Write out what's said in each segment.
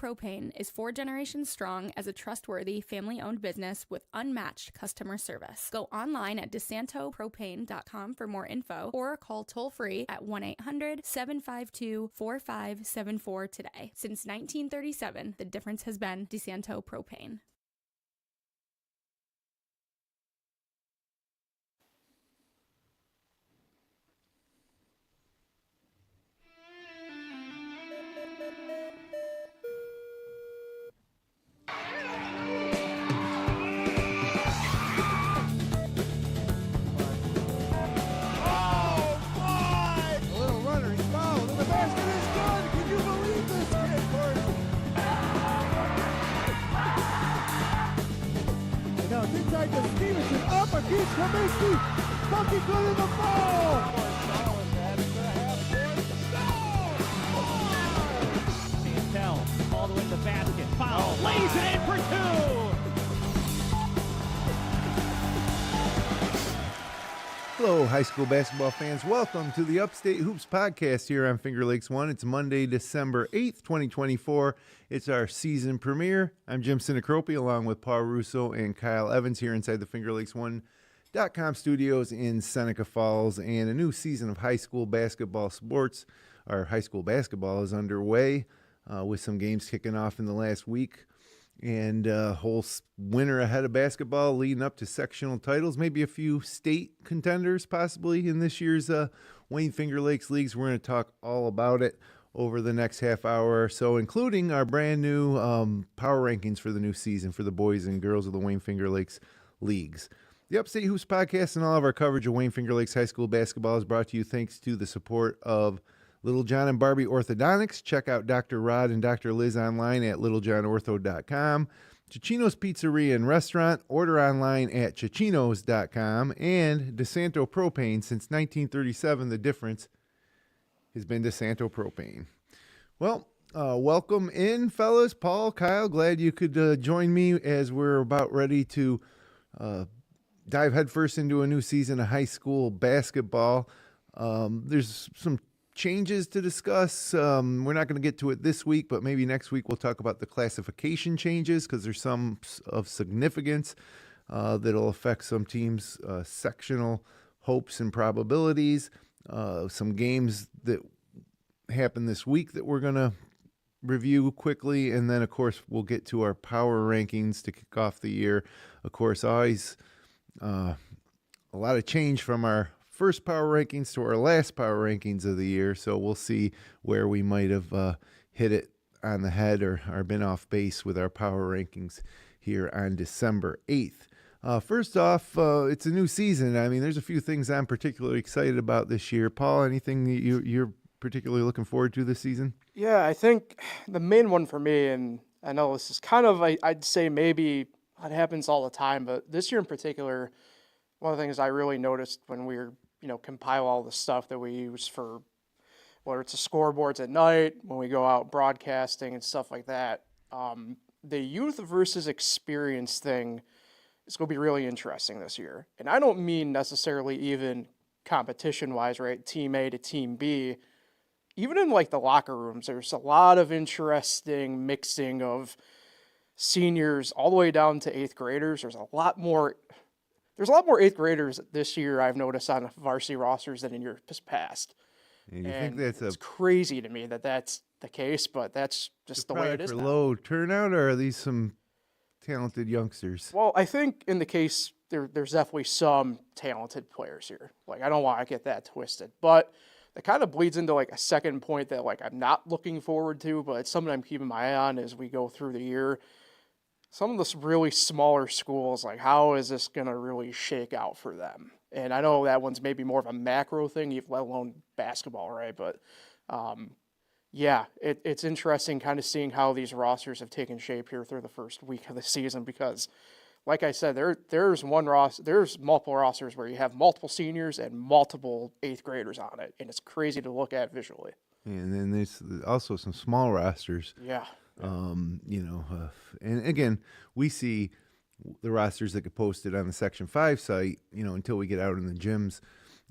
Propane is 4 generations strong as a trustworthy, family-owned business with unmatched customer service. Go online at DeSantoPropane.com for more info or call toll-free at 1-800-752-4574 today. Since 1937, the difference has been DeSanto Propane. Keith Kaminsky, fucking good in the ball! Santel, all the way to the basket, foul, lays it in for 2! Hello, high school basketball fans. Welcome to the Upstate Hoops Podcast here on Finger Lakes One. It's Monday, December 8th, 2024. It's our season premiere. I'm Jim Sinicropi along with Paul Russo and Kyle Evans here inside the FingerLakes1.com studios in Seneca Falls. And a new season of high school basketball sports. Our high school basketball is underway with some games kicking off in the last week. And a whole winter ahead of basketball leading up to sectional titles. Maybe a few state contenders possibly in this year's Wayne Finger Lakes Leagues. We're going to talk all about it over the next half hour or so, including our brand new power rankings for the new season for the boys and girls of the Wayne Finger Lakes Leagues. The Upstate Hoops Podcast and all of our coverage of Wayne Finger Lakes High School basketball is brought to you thanks to the support of Little John and Barbie Orthodontics. Check out Dr. Rod and Dr. Liz online at littlejohnortho.com. Cicino's Pizzeria and Restaurant. Order online at cicinos.com. And DeSanto Propane. Since 1937, the difference has been DeSanto Propane. Well, welcome in, fellas. Paul, Kyle, glad you could join me as we're about ready to dive headfirst into a new season of high school basketball. There's some changes to discuss. We're not going to get to it this week, but maybe next week we'll talk about the classification changes because there's some of significance that'll affect some teams' sectional hopes and probabilities. Some games that happen this week that we're going to review quickly, and then of course we'll get to our power rankings to kick off the year. Of course, always a lot of change from our first power rankings to our last power rankings of the year, so we'll see where we might have hit it on the head or been off base with our power rankings here on December 8th. First off, it's a new season. I mean, there's a few things I'm particularly excited about this year. Paul, anything that you're particularly looking forward to this season? Yeah, I think the main one for me, and I know this is kind of, I'd say maybe it happens all the time, but this year in particular, one of the things I really noticed when we were compile all the stuff that we use for whether it's the scoreboards at night, when we go out broadcasting and stuff like that. The youth versus experience thing is going to be really interesting this year. And I don't mean necessarily even competition-wise, right? Team A to Team B. Even in like the locker rooms, there's a lot of interesting mixing of seniors all the way down to 8th graders. There's a lot more 8th graders this year I've noticed on varsity rosters than in years past. And you think that's it's crazy to me that that's the case, but that's just the way it is for now. Low turnout, or are these some talented youngsters? Well, I think in the case there's definitely some talented players here. Like, I don't want to get that twisted, but that kind of bleeds into like a second point that like I'm not looking forward to, but it's something I'm keeping my eye on as we go through the year. Some of the really smaller schools, like how is this going to really shake out for them? And I know that one's maybe more of a macro thing, let alone basketball, right? But yeah, it's interesting kind of seeing how these rosters have taken shape here through the first week of the season because, like I said, there's multiple rosters where you have multiple seniors and multiple 8th graders on it, and it's crazy to look at visually. And then there's also some small rosters. Yeah. And again, we see the rosters that get posted on the Section 5 site, until we get out in the gyms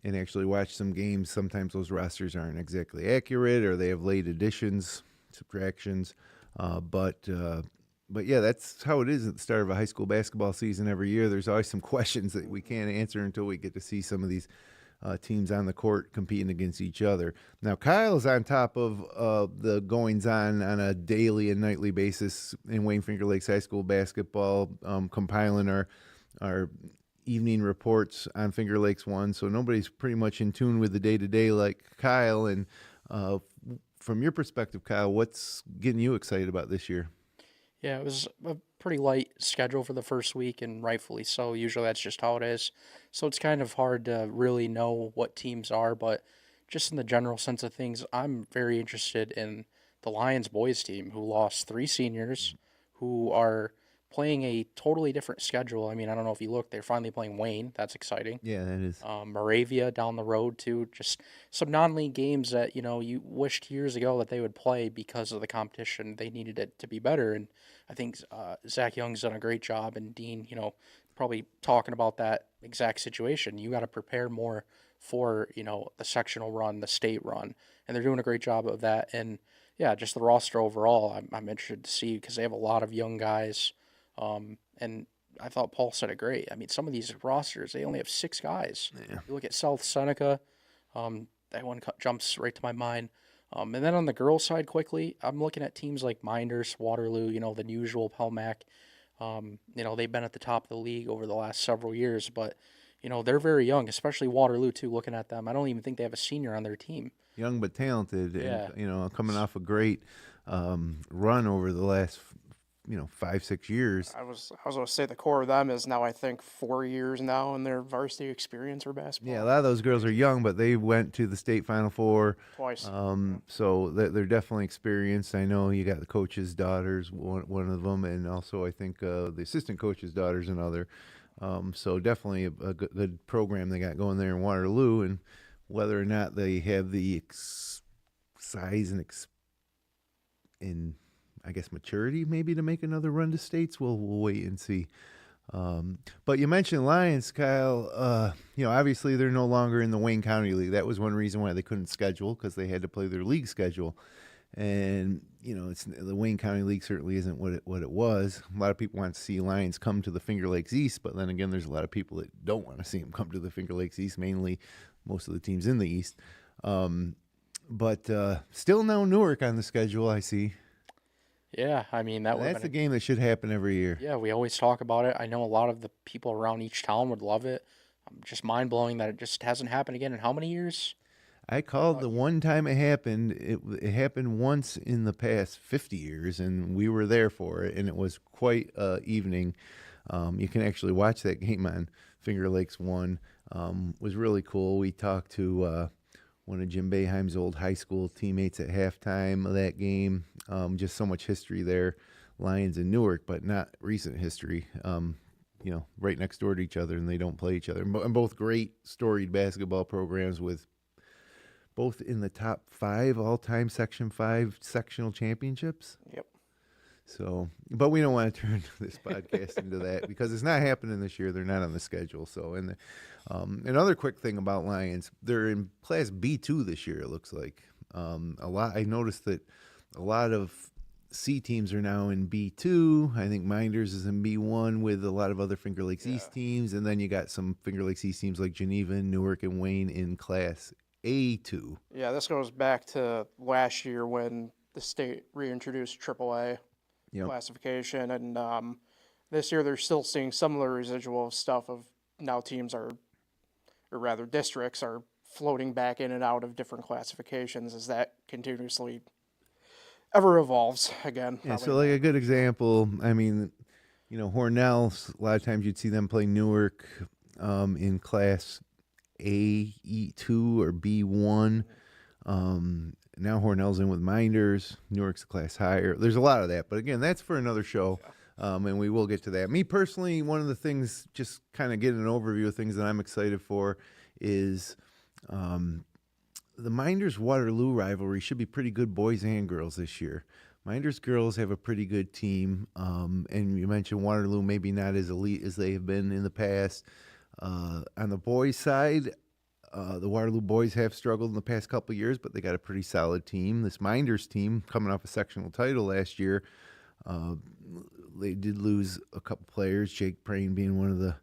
and actually watch some games. Sometimes those rosters aren't exactly accurate or they have late additions, subtractions. But yeah, that's how it is at the start of a high school basketball season every year. There's always some questions that we can't answer until we get to see some of these teams on the court competing against each other. Now, Kyle's on top of the goings-on a daily and nightly basis in Wayne Finger Lakes High School basketball, compiling our evening reports on Finger Lakes 1, so nobody's pretty much in tune with the day-to-day like Kyle. And from your perspective, Kyle, what's getting you excited about this year? Yeah, it was a pretty light schedule for the first week, and rightfully so. Usually that's just how it is. So it's kind of hard to really know what teams are, but just in the general sense of things, I'm very interested in the Lions boys team, who lost 3 seniors who are playing a totally different schedule. I mean, I don't know if you look, they're finally playing Wayne. That's exciting. Yeah, that is. Moravia down the road, too. Just some non-league games that, you wished years ago that they would play because of the competition. They needed it to be better, and I think Zach Young's done a great job, and Dean, probably talking about that exact situation. You got to prepare more for, the sectional run, the state run, and they're doing a great job of that. And, yeah, just the roster overall, I'm interested to see, because they have a lot of young guys. And I thought Paul said it great. I mean, some of these rosters, they only have 6 guys. Yeah. You look at South Seneca, that one jumps right to my mind. And then on the girls' side, quickly, I'm looking at teams like Minders, Waterloo, the usual Pelmac. They've been at the top of the league over the last several years, but, they're very young, especially Waterloo, too, looking at them. I don't even think they have a senior on their team. Young but talented, Yeah. and, coming off a great run over the last 5-6 years. I was going to say the core of them is now, I think, 4 years now in their varsity experience for basketball. Yeah, a lot of those girls are young, but they went to the state Final Four Twice. So they're definitely experienced. I know you got the coach's daughters, one of them, and also I think the assistant coach's daughter's another. So definitely a good program they got going there in Waterloo, and whether or not they have the size and I guess maturity maybe to make another run to states, we'll wait and see. But you mentioned Lions, Kyle. Obviously they're no longer in the Wayne County League. That was one reason why they couldn't schedule, because they had to play their league schedule. And it's the Wayne County League certainly isn't what it was. A lot of people want to see Lions come to the Finger Lakes East, but then again, there's a lot of people that don't want to see them come to the Finger Lakes East. Mainly, most of the teams in the East. But still no Newark on the schedule, I see. Yeah, I mean, that's the game that should happen every year. Yeah, we always talk about it. I know a lot of the people around each town would love it. Just mind-blowing that it just hasn't happened again in how many years? I called the one time it happened. It happened once in the past 50 years, and we were there for it, and it was quite an evening. You can actually watch that game on Finger Lakes 1. It was really cool. We talked to one of Jim Boeheim's old high school teammates at halftime of that game. Just so much history there, Lions and Newark, but not recent history. Right next door to each other, and they don't play each other. And both great storied basketball programs with both in the top 5 all-time Section 5 sectional championships. Yep. So, but we don't want to turn this podcast into that, because it's not happening this year. They're not on the schedule. So, and another quick thing about Lions, they're in Class B2 this year. It looks like I noticed that a lot of C teams are now in B2. I think Minders is in B1 with a lot of other Finger Lakes East teams, and then you got some Finger Lakes East teams like Geneva, Newark, and Wayne in Class A2. Yeah, this goes back to last year when the state reintroduced AAA classification, and this year they're still seeing some of the residual stuff of now teams or rather districts are floating back in and out of different classifications as that continuously ever evolves again. Yeah, so like a good example, I mean, Hornell, a lot of times you'd see them play Newark in Class A2 or B1. Now Hornell's in with Minders. Newark's a class higher. There's a lot of that. But again, that's for another show, and we will get to that. Me personally, one of the things, just kind of getting an overview of things that I'm excited for is the Minders-Waterloo rivalry should be pretty good boys and girls this year. Minders girls have a pretty good team, and you mentioned Waterloo maybe not as elite as they have been in the past. On the boys' side, The Waterloo boys have struggled in the past couple of years, but they got a pretty solid team. This Minders team, coming off a sectional title last year, they did lose a couple players, Jake Prain being one of the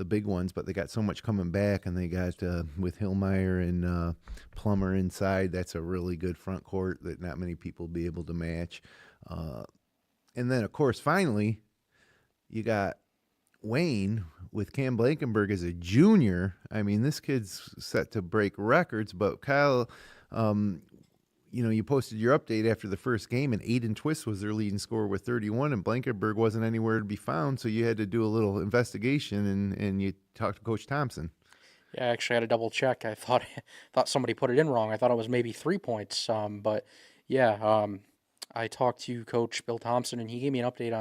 big ones, but they got so much coming back, and they got with Hillmeyer and Plummer inside. That's a really good front court that not many people will be able to match. And then, of course, finally, you got Wayne with Cam Blankenberg as a junior. I mean, this kid's set to break records, but Kyle, you posted your update after the first game, and Aiden Twist was their leading scorer with 31, and Blankenberg wasn't anywhere to be found, so you had to do a little investigation, and you talked to Coach Thompson. Yeah, I actually had to double check. I thought somebody put it in wrong. I thought it was maybe 3 points. But yeah, I talked to Coach Bill Thompson, and he gave me an update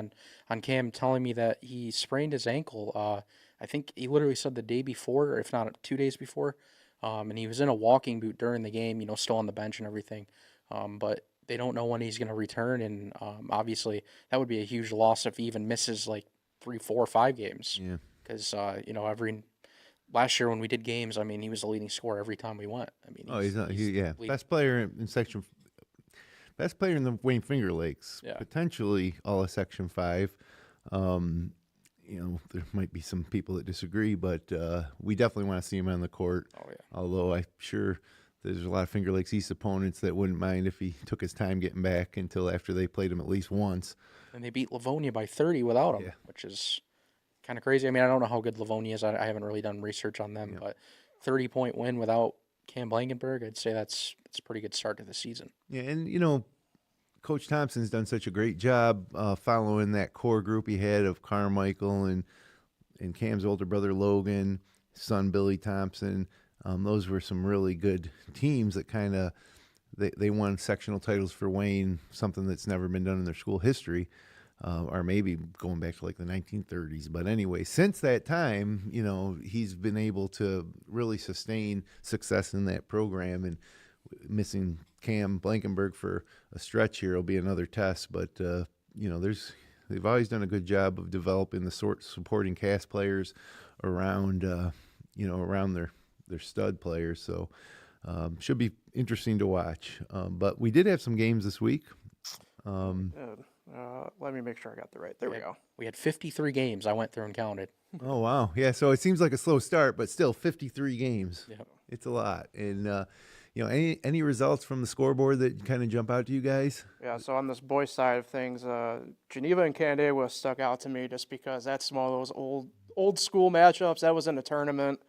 on Cam, telling me that he sprained his ankle. I think he literally said the day before, or if not 2 days before. And he was in a walking boot during the game, still on the bench and everything. But they don't know when he's going to return, and obviously that would be a huge loss if he even misses like 3, 4, 5 games. Yeah. Because last year when we did games, I mean, he was the leading scorer every time we went. I mean, best player in section. Best player in the Wayne Finger Lakes, potentially all of Section 5. There might be some people that disagree, but we definitely want to see him on the court. Oh, yeah. Although I'm sure there's a lot of Finger Lakes East opponents that wouldn't mind if he took his time getting back until after they played him at least once. And they beat Livonia by 30 without him, which is kind of crazy. I mean, I don't know how good Livonia is. I haven't really done research on them, but 30-point win without Cam Blankenberg, I'd say that's a pretty good start to the season. Yeah, and, Coach Thompson's done such a great job following that core group he had of Carmichael and Cam's older brother Logan, son Billy Thompson. Those were some really good teams that kind of they won sectional titles for Wayne, something that's never been done in their school history, or maybe going back to like the 1930s. But anyway, since that time, he's been able to really sustain success in that program, and missing Cam Blankenberg for a stretch here will be another test. But they've always done a good job of developing the supporting cast players around around their stud players. So should be interesting to watch. But we did have some games this week. Let me make sure I got the right. There we go. We had 53 games. I went through and counted. Oh wow, yeah. So it seems like a slow start, but still 53 games. Yep. It's a lot. And any results from the scoreboard that kind of jump out to you guys? Yeah, so on this boys' side of things, Geneva and Canandaigua stuck out to me just because that's one of those old school matchups. That was in a tournament,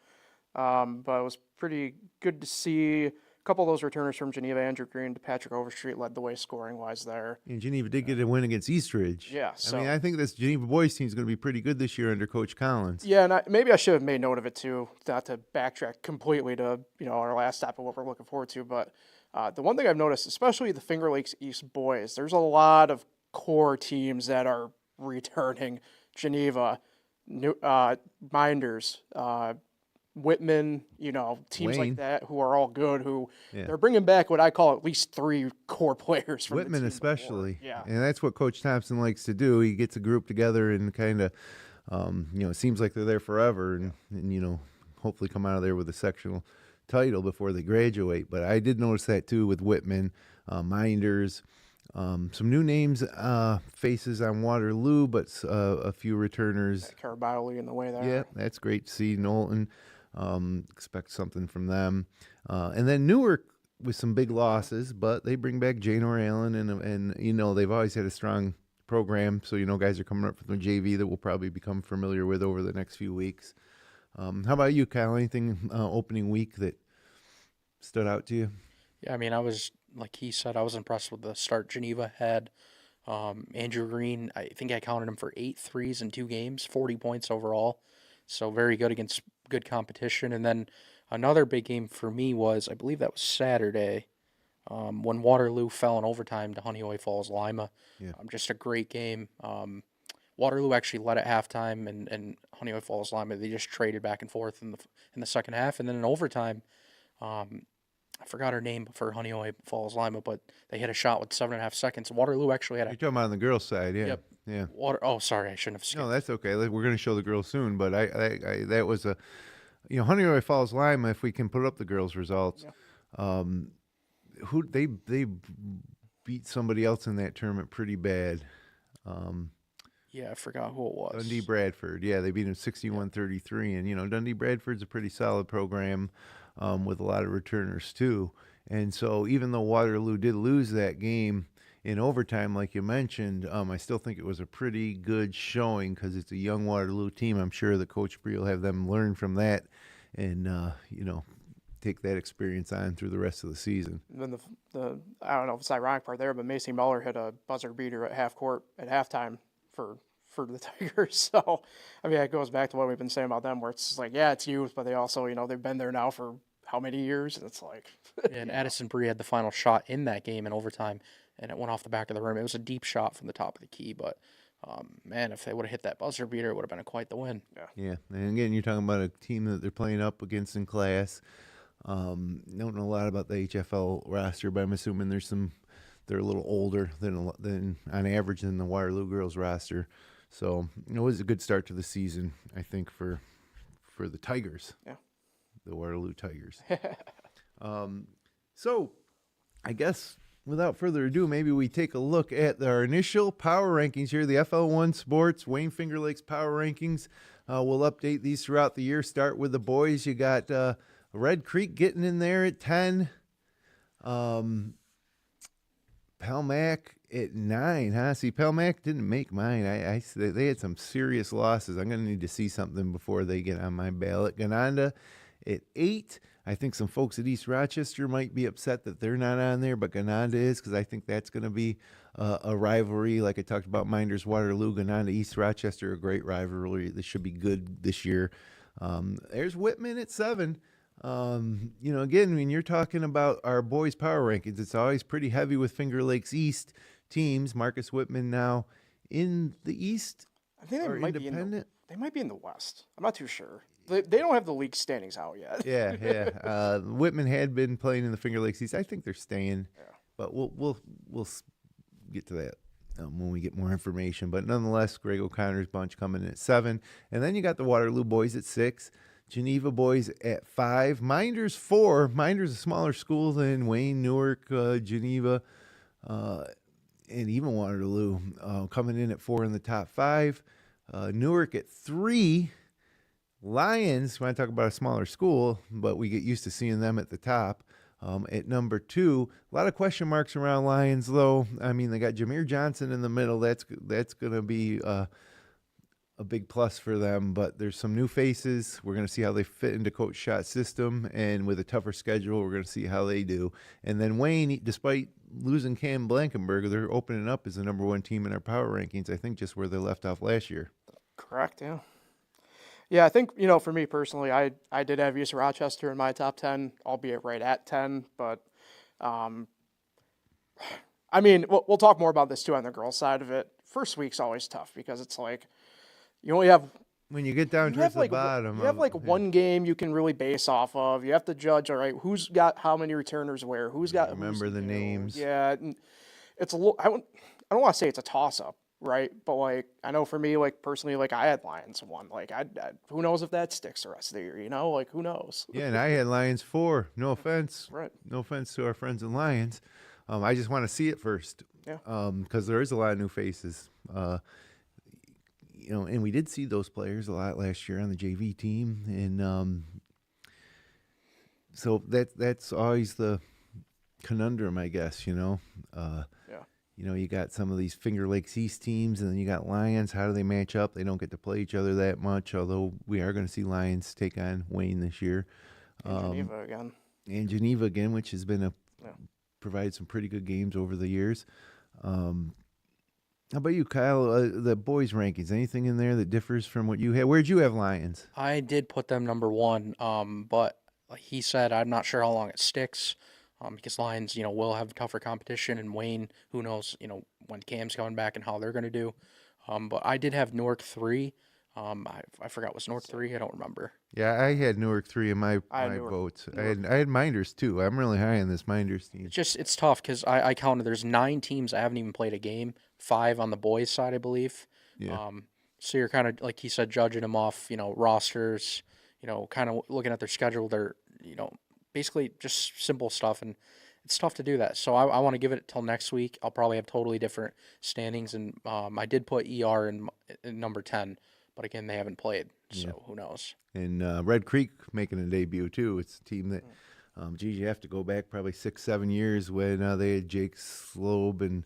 but it was pretty good to see. A couple of those returners from Geneva, Andrew Green to Patrick Overstreet, led the way scoring-wise there. And Geneva did get a win against Eastridge. Yeah. So. I think this Geneva boys team is going to be pretty good this year under Coach Collins. Yeah, and maybe I should have made note of it too, not to backtrack completely to our last stop of what we're looking forward to. But the one thing I've noticed, especially the Finger Lakes East boys, there's a lot of core teams that are returning. Geneva, Minders, Whitman, teams Wayne. like that who are all good, they're bringing back what I call at least 3 core players from Whitman the team especially. before. Yeah. And that's what Coach Thompson likes to do. He gets a group together and kind of, it seems like they're there forever and hopefully come out of there with a sectional title before they graduate. But I did notice that too with Whitman, Minders, some new names, faces on Waterloo, but a few returners. Caraballi in the way there. Yeah, that's great to see. Knowlton, expect something from them. And then Newark with some big losses, but they bring back Janor Allen, and they've always had a strong program. So, guys are coming up from the JV that we'll probably become familiar with over the next few weeks. How about you, Kyle? Anything opening week that stood out to you? Yeah, I mean, I was, like he said, I was impressed with the start Geneva had. Andrew Green, I think I counted him for 8 threes in 2 games, 40 points overall. So very good against good competition. And then another big game for me was, I believe that was Saturday, when Waterloo fell in overtime to Honeoye Falls Lima. Yeah. Just a great game. Waterloo actually led at halftime, and Honeoye Falls Lima, they just traded back and forth in the second half. And then in overtime, I forgot her name for Honeoye Falls Lima, but they hit a shot with 7.5 seconds. Waterloo actually had You're talking about on the girls' side, yeah. Yep. Yeah. Oh, sorry, I shouldn't have skipped. No, that's okay. We're going to show the girls soon, but I that was Honeywell Falls Lima, if we can put up the girls' results, who they beat somebody else in that tournament pretty bad. Yeah, I forgot who it was. Dundee Bradford. Yeah, they beat them 61-33. And, Dundee Bradford's a pretty solid program with a lot of returners, too. And so even though Waterloo did lose that game in overtime, like you mentioned, I still think it was a pretty good showing because it's a young Waterloo team. I'm sure that Coach Bree will have them learn from that and, take that experience on through the rest of the season. And then the I don't know if it's the ironic part there, but Macy Muller hit a buzzer beater at half court at halftime for the Tigers. So, I mean, it goes back to what we've been saying about them, where it's like, yeah, it's youth, but they also, they've been there now for how many years? And it's like. And Addison Bree had the final shot in that game in overtime, and it went off the back of the rim. It was a deep shot from the top of the key, but man, if they would have hit that buzzer beater, it would have been quite the win. Yeah. And again, you're talking about a team that they're playing up against in class. Don't know a lot about the HFL roster, but I'm assuming they're a little older than on average than the Waterloo girls roster. So it was a good start to the season, I think, for the Tigers. Yeah. The Waterloo Tigers. So I guess without further ado, maybe we take a look at our initial power rankings here, the FL1 Sports Wayne Finger Lakes power rankings. We'll update these throughout the year. Start with the boys. You got Red Creek getting in there at 10. Pelmac at 9, huh? See, Pelmac didn't make mine. They had some serious losses. I'm going to need to see something before they get on my ballot. Gananda at 8. I think some folks at East Rochester might be upset that they're not on there, but Gananda is, because I think that's going to be a rivalry. Like I talked about Minders, Waterloo, Gananda, East Rochester, a great rivalry. This should be good this year. There's Whitman at 7. Again, when you're talking about our boys' power rankings, it's always pretty heavy with Finger Lakes East teams. Marcus Whitman now in the East. I think they or might independent. They might be in the West. I'm not too sure. They don't have the league standings out yet. Yeah. Whitman had been playing in the Finger Lakes East. I think they're staying, but we'll get to that when we get more information. But nonetheless, Greg O'Connor's bunch coming in at 7, and then you got the Waterloo boys at 6. Geneva boys at 5. Minders 4. Minders a smaller school than Wayne, Newark, Geneva, and even Waterloo, coming in at 4 in the top 5. Newark at 3. Lions, when I talk about a smaller school, but we get used to seeing them at the top. At number 2, a lot of question marks around Lions, though. I mean, they got Jameer Johnson in the middle. That's going to be a big plus for them, but there's some new faces. We're going to see how they fit into Coach Schott's system, and with a tougher schedule, we're going to see how they do. And then Wayne, despite losing Cam Blankenberg, they're opening up as the number 1 team in our power rankings, I think just where they left off last year. Correct, yeah. Yeah, I think, for me personally, I did have East Rochester in my top 10, albeit right at 10, but, I mean, we'll talk more about this too on the girls' side of it. First week's always tough because it's like, you only have when you get down towards the bottom. You have one game you can really base off of. You have to judge, all right, who's got how many returners where, who's got. Remember the names. Yeah, and it's a little. I don't want to say it's a toss up, right? But I know for me, personally, I had Lions 1. I who knows if that sticks the rest of the year? Who knows? Yeah, and I had Lions 4. No offense. Right. No offense to our friends in Lions. I just want to see it first. Yeah. Because there is a lot of new faces. And we did see those players a lot last year on the JV team, and so that's always the conundrum, I guess. Yeah. You got some of these Finger Lakes East teams, and then you got Lions. How do they match up? They don't get to play each other that much, although we are going to see Lions take on Wayne this year. And Geneva again. And Geneva again, which has been provided some pretty good games over the years. How about you, Kyle? The boys' rankings, anything in there that differs from what you had? Where'd you have Lions? I did put them number 1, but like he said, I'm not sure how long it sticks because Lions, will have tougher competition, and Wayne, who knows, when Cam's coming back and how they're going to do. But I did have Newark 3. I forgot, was Newark 3? I don't remember. Yeah, I had Newark 3 in my Newark, votes. I had Minders 2. I'm really high on this Minders team. It's tough because I counted there's 9 teams I haven't even played a game, 5 on the boys' side, I believe. Yeah. So you're kind of, like he said, judging them off, rosters, kind of looking at their schedule, they're, basically just simple stuff, and it's tough to do that. So I want to give it till next week. I'll probably have totally different standings, and I did put ER in number 10, but again, they haven't played, so who knows. And Red Creek making a debut, too. It's a team that, you have to go back probably 6-7 years when they had Jake Slobe and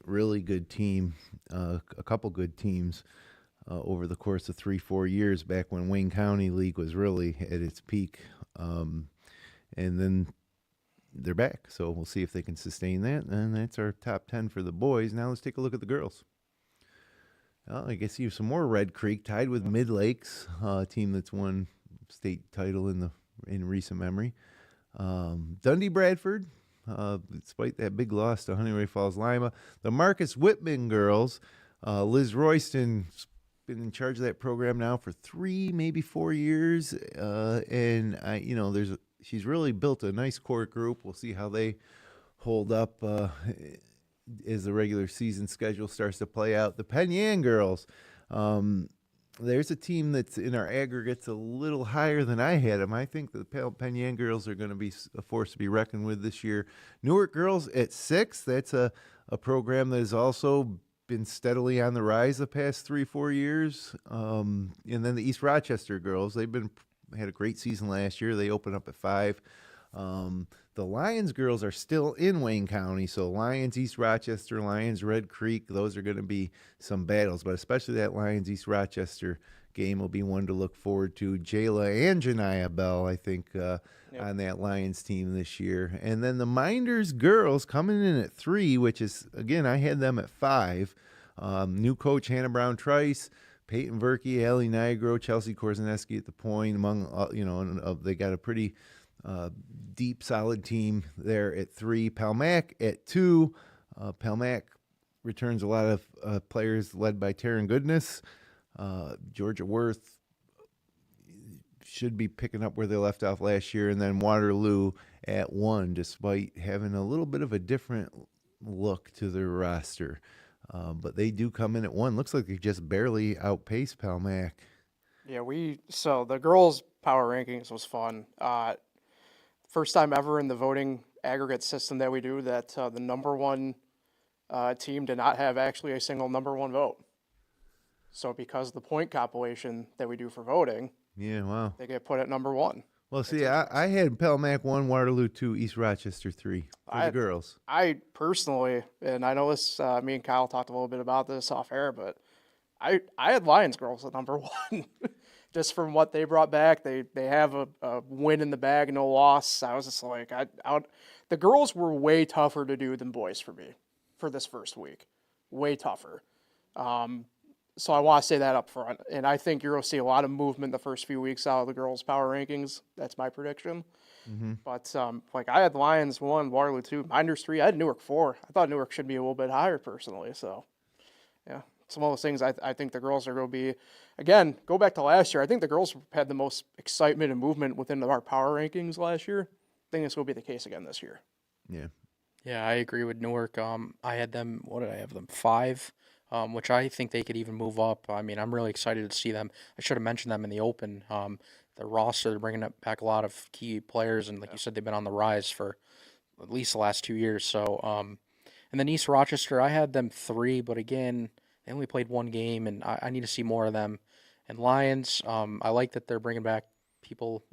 really good team, a couple good teams over the course of 3-4 years back when Wayne County League was really at its peak. And then they're back, so we'll see if they can sustain that. And that's our top 10 for the boys. Now let's take a look at the girls. Well, I guess you have some more Red Creek tied with Mid Lakes, a team that's won state title in recent memory. Dundee Bradford, despite that big loss to Honey Ray Falls Lima. The Marcus Whitman girls, Liz Royston's been in charge of that program now for 3, maybe 4 years, and she's really built a nice core group. We'll see how they hold up as the regular season schedule starts to play out. The Penn girls, there's a team that's in our aggregates a little higher than I had them. I think the Penn girls are going to be a force to be reckoned with this year. Newark girls at 6. That's a program that has also been steadily on the rise the past 3-4 years. And then the East Rochester girls, they've had a great season last year. They opened up at 5. The Lions girls are still in Wayne County, so Lions, East Rochester, Lions, Red Creek, those are going to be some battles, but especially that Lions, East Rochester game will be one to look forward to. Jayla and Janiyah Bell, I think, on that Lions team this year. And then the Minders girls coming in at 3, which is, again, I had them at 5. New coach Hannah Brown-Trice, Peyton Verkey, Allie Nigro, Chelsea Korzaneski at the point. They got a pretty deep, solid team there at 3. Palmac at 2. Palmac returns a lot of players led by Taryn Goodness. Georgia Worth should be picking up where they left off last year. And then Waterloo at 1, despite having a little bit of a different look to their roster. But they do come in at 1. Looks like they just barely outpaced Palmac. Yeah, so the girls' power rankings was fun. First time ever in the voting aggregate system that we do that the number 1 team did not have actually a single number 1 vote. So because of the point compilation that we do for voting, they get put at number 1. Well, see, I had Palmac 1, Waterloo 2, East Rochester 3 for the girls. I personally, and I know this, me and Kyle talked a little bit about this off air, but I had Lions girls at number 1. Just from what they brought back, they have a win in the bag, no loss. I was just like, the girls were way tougher to do than boys for me for this first week. Way tougher. So I want to say that up front. And I think you're going to see a lot of movement the first few weeks out of the girls' power rankings. That's my prediction. Mm-hmm. But I had Lions 1, Waterloo 2, Minders 3. I had Newark 4. I thought Newark should be a little bit higher personally. So, yeah. Some of those things I think the girls are going to be, again, go back to last year. I think the girls had the most excitement and movement within our power rankings last year. I think this will be the case again this year. Yeah. Yeah, I agree with Newark. I had them, what did I have them? 5, which I think they could even move up. I mean, I'm really excited to see them. I should have mentioned them in the open. The roster, they're bringing back a lot of key players, and like you said, they've been on the rise for at least the last 2 years. So, and then East Rochester, I had them 3, but again, they only played 1 game, and I need to see more of them. And Lions, I like that they're bringing back people,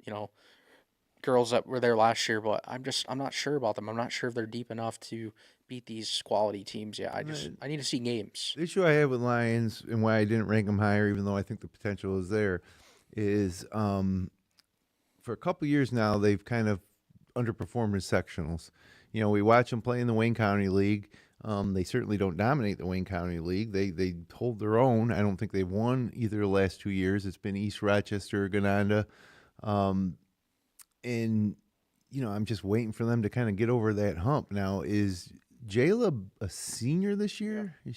girls that were there last year, but I'm not sure about them. I'm not sure if they're deep enough to beat these quality teams. Yeah, I need to see games. The issue I have with Lions and why I didn't rank them higher, even though I think the potential is there, is for a couple years now they've kind of underperformed in sectionals. We watch them play in the Wayne County League. They certainly don't dominate the Wayne County League. They hold their own. I don't think they've won either the last 2 years. It's been East Rochester or Gananda. And, I'm just waiting for them to kind of get over that hump. Now, is Jayla a senior this year? Yeah.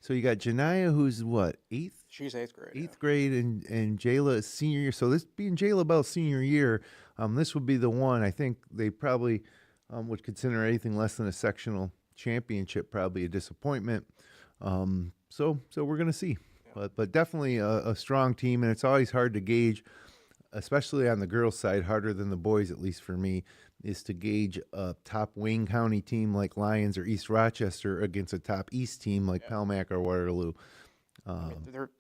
So you got Janiyah, who's what, 8th? She's 8th grade. 8th grade, and Jayla is senior year. So this being Jayla Bell's senior year, this would be the one. I think they probably would consider anything less than a sectional championship probably a disappointment. So we're going to see. Yeah. But definitely a strong team, and it's always hard to gauge especially on the girls' side, harder than the boys, at least for me, is to gauge a top Wayne County team like Lions or East Rochester against a top East team like Palmac or Waterloo.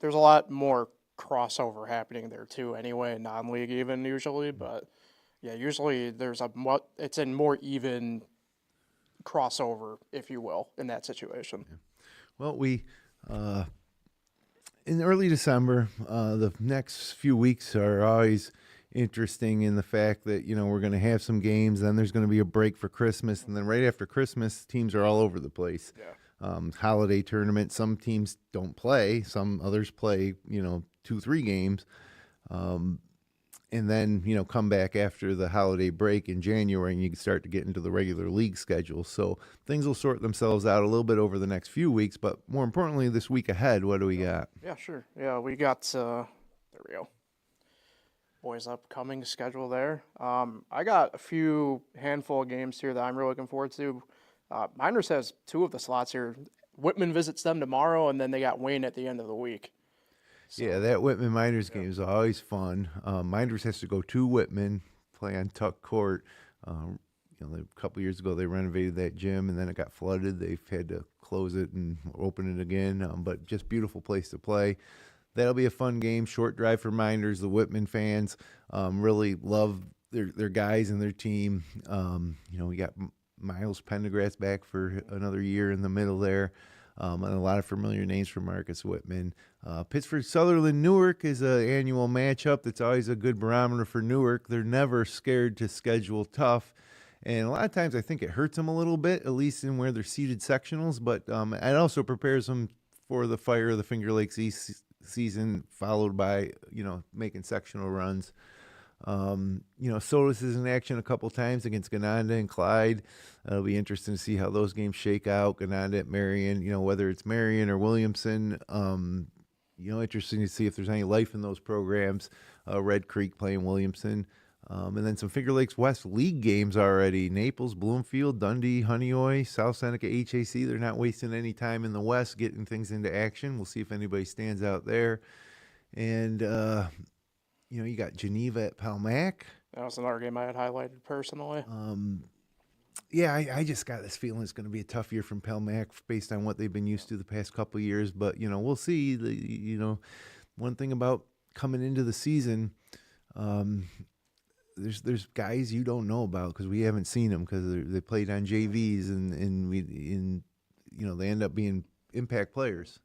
There's a lot more crossover happening there too anyway, non-league even usually, but yeah, usually it's in more even crossover, if you will, in that situation. Well, we in early December, the next few weeks are always interesting in the fact that, we're going to have some games, then there's going to be a break for Christmas, and then right after Christmas, teams are all over the place. Holiday tournament, some teams don't play, some others play, 2-3 games. And then, come back after the holiday break in January and you can start to get into the regular league schedule. So things will sort themselves out a little bit over the next few weeks, but more importantly, this week ahead, what do we got? Yeah, sure. Yeah, we got, there we go. Boys upcoming schedule there. I got a handful of games here that I'm really looking forward to. Miners has 2 of the slots here. Whitman visits them tomorrow, and then they got Wayne at the end of the week. So, yeah, that Whitman Miners game is always fun. Miners has to go to Whitman, play on Tuck Court. A couple years ago they renovated that gym, and then it got flooded. They've had to close it and open it again, but just beautiful place to play. That'll be a fun game. Short drive for Miners. The Whitman fans really love their guys and their team. We got Miles Pendergrass back for another year in the middle there. And a lot of familiar names for Marcus Whitman. Pittsburgh Sutherland Newark is an annual matchup that's always a good barometer for Newark. They're never scared to schedule tough. And a lot of times I think it hurts them a little bit, at least in where they're seeded sectionals. But it also prepares them for the fire of the Finger Lakes East season, followed by, making sectional runs. Solis is in action a couple times against Gananda and Clyde. It'll be interesting to see how those games shake out. Gananda at Marion, whether it's Marion or Williamson. Interesting to see if there's any life in those programs. Red Creek playing Williamson. And then some Finger Lakes West League games already. Naples, Bloomfield, Dundee, Honeoye, South Seneca, HAC. They're not wasting any time in the West getting things into action. We'll see if anybody stands out there. And, you got Geneva at Palmac. That was another game I had highlighted personally. I just got this feeling it's going to be a tough year from Palmac based on what they've been used to the past couple of years. But, we'll see. One thing about coming into the season, there's guys you don't know about because we haven't seen them because they played on JVs and they end up being impact players.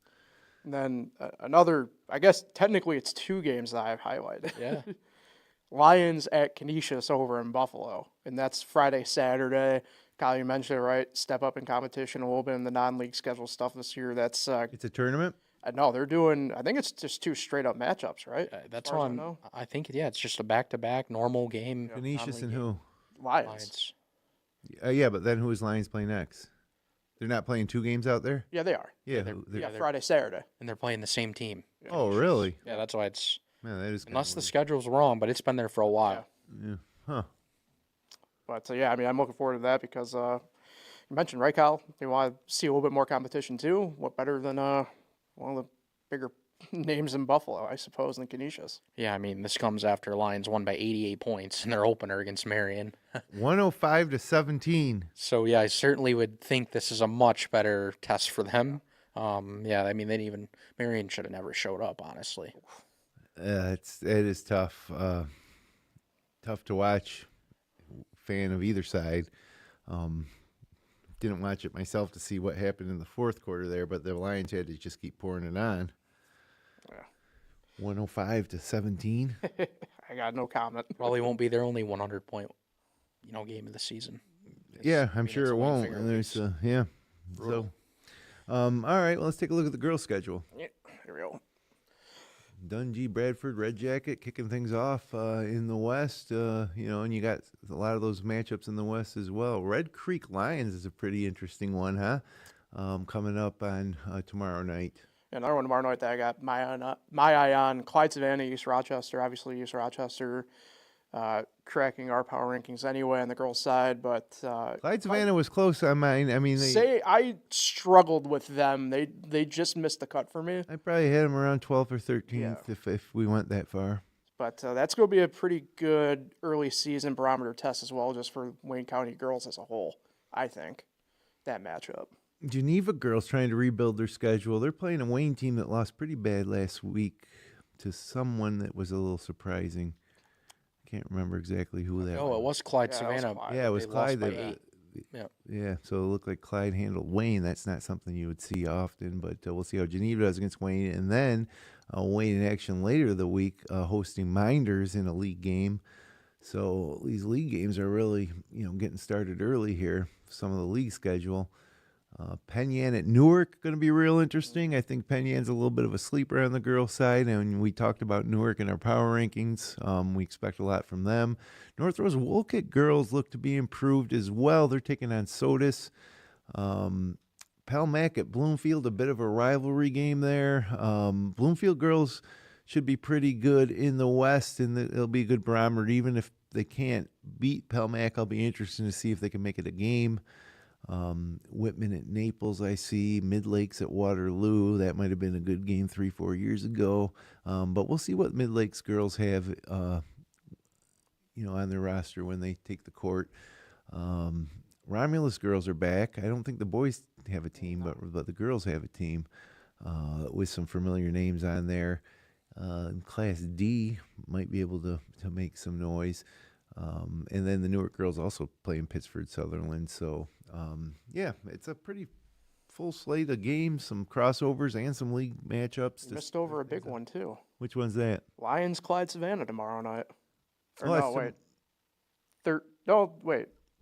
And then another, I guess technically it's 2 games that I've highlighted. Yeah. Lions at Canisius over in Buffalo, and that's Friday, Saturday. Kyle, you mentioned it, right? Step up in competition a little bit in the non-league schedule stuff this year. That's it's a tournament? No, they're doing, I think it's just 2 straight-up matchups, right? That's on, I think, it's just a back-to-back normal game. Canisius and who? Lions. But then who is Lions playing next? They're not playing 2 games out there? Yeah, they are. Yeah, Friday, Saturday. And they're playing the same team. Oh, really? Yeah, that's why it's... Man, that is unless the schedule's wrong, but it's been there for a while. Yeah. Huh. But, I'm looking forward to that because you mentioned, right, Kyle? You want to see a little bit more competition, too. What better than one of the bigger names in Buffalo, I suppose, than Canisius. Yeah, this comes after Lions won by 88 points in their opener against Marion. 105-17. So, I certainly would think this is a much better test for them. Marion should have never showed up, honestly. It is tough. Tough to watch. Fan of either side. Didn't watch it myself to see what happened in the fourth quarter there, but the Lions had to just keep pouring it on. Yeah. 105-17. I got no comment. Probably won't be their only 100-point, game of the season. I'm sure it won't. And there's yeah. So, all right. Well, let's take a look at the girls' schedule. Yeah, here we go. Dungey, Bradford, Red Jacket kicking things off in the West, and you got a lot of those matchups in the West as well. Red Creek Lions is a pretty interesting one, huh? Coming up on tomorrow night. Another one tomorrow night that I got my eye on, Clyde Savannah, East Rochester. Obviously, East Rochester cracking our power rankings anyway on the girls' side, but Clyde Savannah was close on mine. I struggled with them. They just missed the cut for me. I probably had them around 12th or 13th if we went that far. But that's going to be a pretty good early season barometer test as well, just for Wayne County girls as a whole, I think, that matchup. Geneva girls trying to rebuild their schedule. They're playing a Wayne team that lost pretty bad last week to someone that was a little surprising. I can't remember exactly who that was. Oh, it was Clyde Yeah, Savannah. Yeah, it was They Clyde. lost by 8. Yeah. Yeah, so it looked like Clyde handled Wayne. That's not something you would see often, but we'll see how Geneva does against Wayne. And then Wayne in action later the week, hosting Minders in a league game. So these league games are really, getting started early here. Some of the league schedule. Penn Yan at Newark, going to be real interesting. I think Penn Yan's a little bit of a sleeper on the girls' side, and we talked about Newark in our power rankings. We expect a lot from them. North Rose Wolcott girls look to be improved as well. They're taking on Sodus. Palmac at Bloomfield, a bit of a rivalry game there. Bloomfield girls should be pretty good in the West, and it'll be a good barometer. Even if they can't beat Palmac, I'll be interested to see if they can make it a game. Whitman at Naples, I see. Mid Lakes at Waterloo. That might have been a good game 3-4 years ago. But we'll see what Mid Lakes girls have, on their roster when they take the court. Romulus girls are back. I don't think the boys have a team, but the girls have a team with some familiar names on there. Class D might be able to make some noise. And then the Newark girls also play in Pittsford Sutherland. So, it's a pretty full slate of games, some crossovers, and some league matchups. You missed over a big one, too. Which one's that? Lions Clyde Savannah tomorrow night.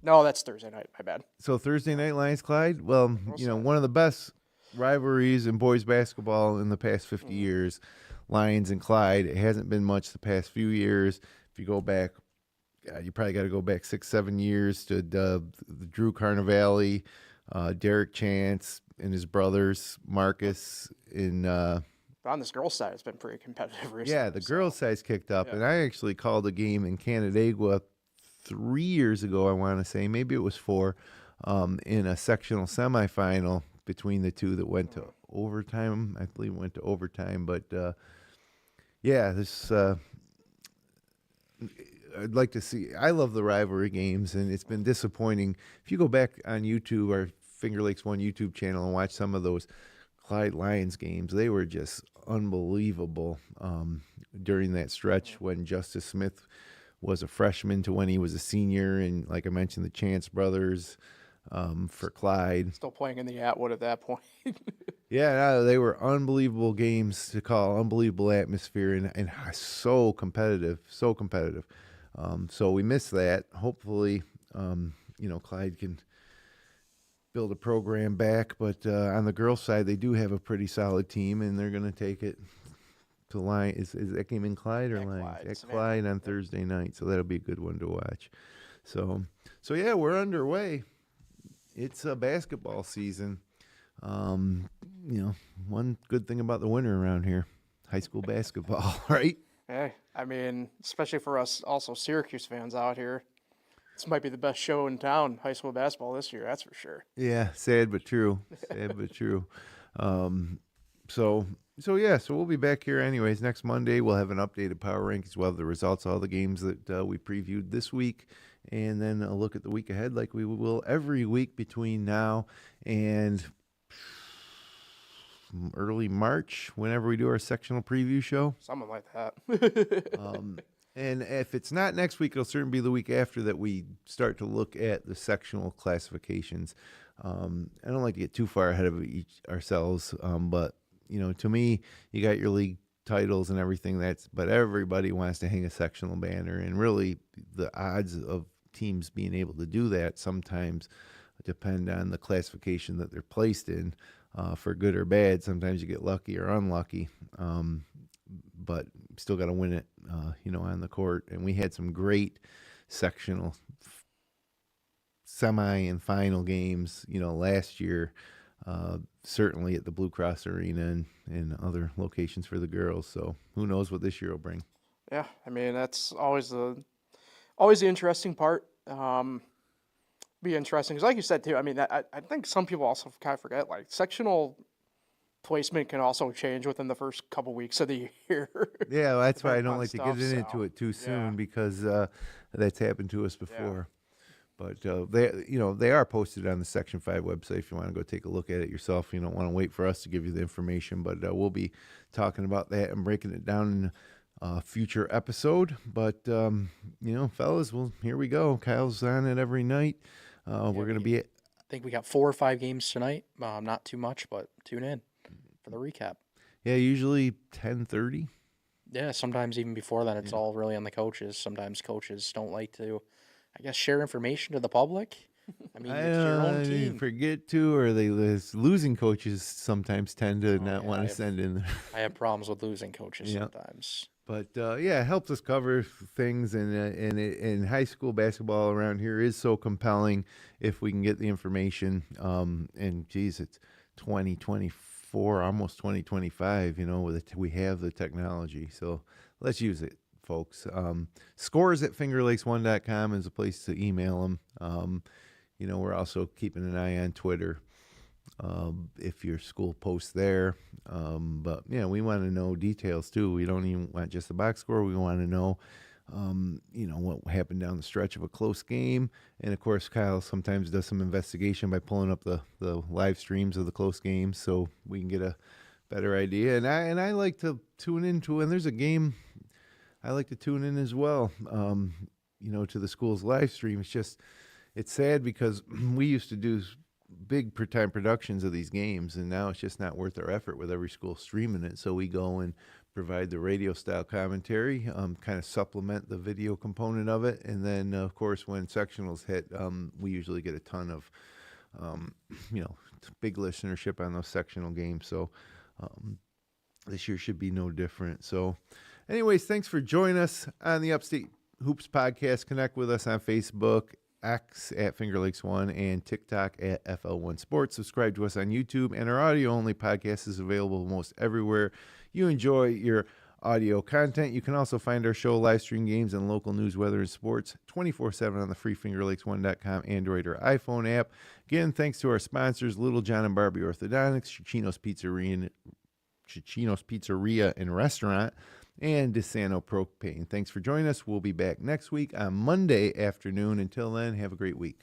No, that's Thursday night. My bad. So Thursday night, Lions Clyde. Well, one of the best rivalries in boys basketball in the past 50 years, Lions and Clyde. It hasn't been much the past few years. If you go back, you probably got to go back 6-7 years to the Drew Carnevale, Derek Chance, and his brothers, Marcus. But on this girls' side, it's been pretty competitive recently. Yeah, the girls' side's kicked up. Yeah. And I actually called a game in Canandaigua 3 years ago, I want to say. Maybe it was 4, in a sectional semifinal between the two that went to overtime. I believe it went to overtime. But, this I'd like to see. I love the rivalry games, and it's been disappointing. If you go back on YouTube, our Finger Lakes One YouTube channel, and watch some of those Clyde Lions games, they were just unbelievable during that stretch when Justice Smith was a freshman to when he was a senior, and like I mentioned, the Chance brothers for Clyde. Still playing in the Atwood at that point. Yeah, they were unbelievable games to call, unbelievable atmosphere, and so competitive, so competitive. So we missed that. Hopefully, Clyde can build a program back. But on the girls' side, they do have a pretty solid team, and they're going to take it to Lion. Is that game in Clyde or Lions? At Clyde on Thursday night. So that'll be a good one to watch. So yeah, we're underway. It's a basketball season. One good thing about the winter around here, high school basketball, right? Hey, I mean, especially for us also Syracuse fans out here, this might be the best show in town, high school basketball this year, that's for sure. Yeah, sad but true. Sad but true. So we'll be back here anyways. Next Monday, we'll have an updated power rankings. We'll have the results of all the games that we previewed this week, and then a look at the week ahead like we will every week between now and early March, whenever we do our sectional preview show. Something like that. And if it's not next week, it'll certainly be the week after that we start to look at the sectional classifications. I don't like to get too far ahead of ourselves, but to me, you got your league titles and everything. But everybody wants to hang a sectional banner, and really the odds of teams being able to do that sometimes depend on the classification that they're placed in. For good or bad, sometimes you get lucky or unlucky, but still got to win it, on the court. And we had some great sectional semi and final games, last year, certainly at the Blue Cross Arena and other locations for the girls. So who knows what this year will bring. Yeah, I mean, that's always the interesting part. Be interesting because, like you said too, I mean, I think some people also kind of forget, like, sectional placement can also change within the first couple weeks of the year. Yeah, well, that's why I depending don't on like to stuff, get into so, it too soon yeah. because that's happened to us before. But they are posted on the Section 5 website if you want to go take a look at it yourself. You don't want to wait for us to give you the information, but we'll be talking about that and breaking it down in a future episode. But, fellas, well, here we go. Kyle's on it every night. We're going to be I think we got 4 or 5 games tonight. Not too much, but tune in for the recap. Yeah, usually 10:30. Yeah, sometimes even before that, it's all really on the coaches. Sometimes coaches don't like to, I guess, share information to the public. I mean, it's your own They team. forget to, or losing coaches sometimes tend to not yeah, want to send in. I have problems with losing coaches Yeah. sometimes. But it helps us cover things, and high school basketball around here is so compelling if we can get the information. And geez, it's 2024, almost 2025. We have the technology, so let's use it, folks. Scores at fingerlakes1.com is a place to email them. We're also keeping an eye on Twitter. If your school posts there. But we want to know details too. We don't even want just the box score. We want to know, what happened down the stretch of a close game. And of course, Kyle sometimes does some investigation by pulling up the live streams of the close games so we can get a better idea. And I like to tune into when there's a game. I like to tune in as well, to the school's live stream. It's sad because we used to do big time productions of these games, and now it's just not worth our effort with every school streaming it. So we go and provide the radio style commentary, kind of supplement the video component of it. And then of course when sectionals hit, we usually get a ton of big listenership on those sectional games. So this year should be no different. So anyways, thanks for joining us on the Upstate Hoops Podcast. Connect with us on Facebook, X at Finger Lakes One, and TikTok at FL1 Sports. Subscribe to us on YouTube, and our audio-only podcast is available most everywhere you enjoy your audio content. You can also find our show, live stream games, and local news, weather, and sports 24/7 on the free fingerlakes1.com Android or iPhone app. Again, thanks to our sponsors, Little John and Barbie Orthodontics, Cicino's Pizzeria and Restaurant, and DeSanto Propane. Thanks for joining us. We'll be back next week on Monday afternoon. Until then, have a great week.